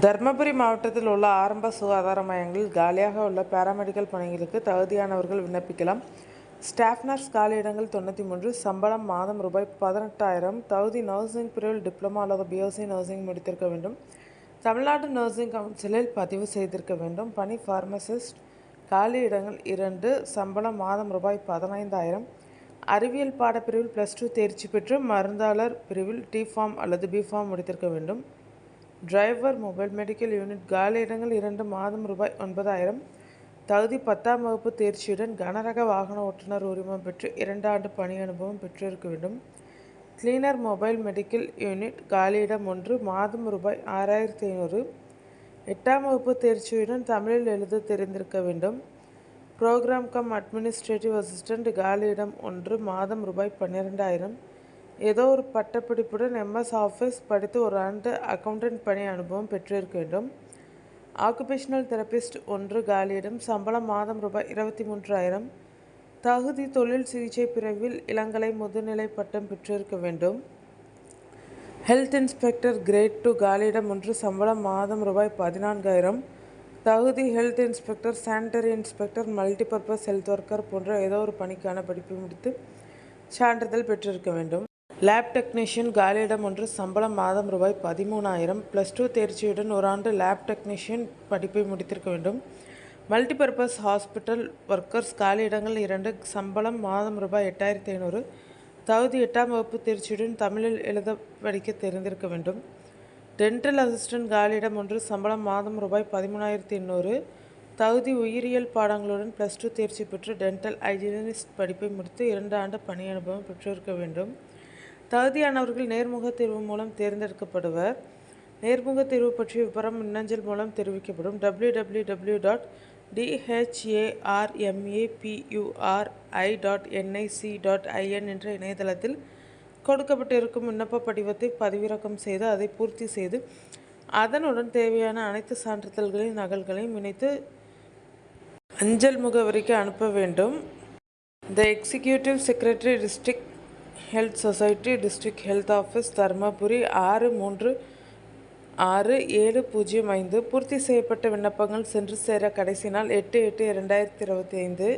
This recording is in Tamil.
தர்மபுரி மாவட்டத்தில் உள்ள ஆரம்ப சுகாதார மையங்களில் காலியாக உள்ள பாராமெடிக்கல் பணிகளுக்கு தகுதியானவர்கள் விண்ணப்பிக்கலாம். ஸ்டாஃப் நர்ஸ் காலியிடங்கள் 93. சம்பளம் மாதம் ரூபாய் 18,000. தகுதி நர்சிங் பிரிவில் டிப்ளமா அல்லது பிஎஸ்சி நர்சிங் முடித்திருக்க வேண்டும். தமிழ்நாடு நர்சிங் கவுன்சிலில் பதிவு செய்திருக்க வேண்டும். பணி பார்மசிஸ்ட் காலியிடங்கள் 2. சம்பளம் மாதம் ரூபாய் 15,000. அறிவியல் பாடப்பிரிவில் +2 தேர்ச்சி பெற்று மருந்தாளர் பிரிவில் டி.ஃபார்ம் அல்லது பி.ஃபார்ம் முடித்திருக்க வேண்டும். டிரைவர் மொபைல் மெடிக்கல் யூனிட் காலியிடங்கள் 2. மாதம் ரூபாய் 9,000. தகுதி 10ஆம் வகுப்பு தேர்ச்சியுடன் கனரக வாகன ஓட்டுநர் உரிமம் பெற்று 2 ஆண்டு பணி அனுபவம் பெற்றிருக்க வேண்டும். கிளீனர் மொபைல் மெடிக்கல் யூனிட் காலியிடம் 1. மாதம் ரூபாய் 6,500. 8ஆம் வகுப்பு தேர்ச்சியுடன் தமிழில் எழுத தெரிந்திருக்க வேண்டும். புரோகிராம் கம் அட்மினிஸ்ட்ரேட்டிவ் அசிஸ்டன்ட் காலியிடம் 1. மாதம் ரூபாய் 12,000. ஏதோ ஒரு பட்டப்படிப்புடன் MS ஆஃபீஸ் படித்து 1 ஆண்டு அக்கவுண்டன்ட் பணி அனுபவம் பெற்றிருக்க வேண்டும். Occupational therapist 1 காலியிடம். சம்பளம் மாதம் ரூபாய் 23,000. தகுதி தொழில் சிகிச்சை பிரிவில் இளங்கலை முதுநிலை பட்டம் பெற்றிருக்க வேண்டும். ஹெல்த் இன்ஸ்பெக்டர் கிரேட் 2 காலியிடம் 1. சம்பளம் மாதம் ரூபாய் 14,000. தகுதி health inspector, sanitary inspector, multipurpose health worker போன்ற ஏதோ ஒரு பணிக்கான படிப்பை முடித்து சான்றிதழ் பெற்றிருக்க வேண்டும். லேப் டெக்னீஷியன் காலியிடம் 1. சம்பளம் மாதம் ரூபாய் 13,000. +2 தேர்ச்சியுடன் 1 ஆண்டு லேப் டெக்னீஷியன் படிப்பை முடித்திருக்க வேண்டும். மல்டிபர்பஸ் ஹாஸ்பிட்டல் ஒர்க்கர்ஸ் காலியிடங்கள் 2. சம்பளம் மாதம் ரூபாய் 8,500. தகுதி 8ஆம் வகுப்பு தேர்ச்சியுடன் தமிழில் எழுத படிக்க தெரிந்திருக்க வேண்டும். டென்டல் அசிஸ்டன்ட் காலியிடம் 1. சம்பளம் மாதம் ரூபாய் 13,800. தகுதி உயிரியல் பாடங்களுடன் +2 தேர்ச்சி பெற்று டென்டல் ஹைஜீனிஸ்ட் படிப்பை முடித்து 2 ஆண்டு பணி அனுபவம் பெற்றிருக்க வேண்டும். தகுதியானவர்கள் நேர்முக தேர்வு மூலம் தேர்ந்தெடுக்கப்படுவர். நேர்முக தேர்வு பற்றிய விவரம் மின்னஞ்சல் மூலம் தெரிவிக்கப்படும். www.dharmapuri.nic.in என்ற இணையதளத்தில் கொடுக்கப்பட்டிருக்கும் விண்ணப்ப படிவத்தை பதிவிறக்கம் செய்து அதை பூர்த்தி செய்து அதனுடன் தேவையான அனைத்து சான்றிதழ்களின் நகல்களையும் இணைத்து அஞ்சல் முகவரிக்கு அனுப்ப வேண்டும். த executive secretary, district health society, district health office, Dharmapuri 6367005. பூர்த்தி செய்யப்பட்ட விண்ணப்பங்கள் சென்று சேர கடைசி நாள் 8/8/2025.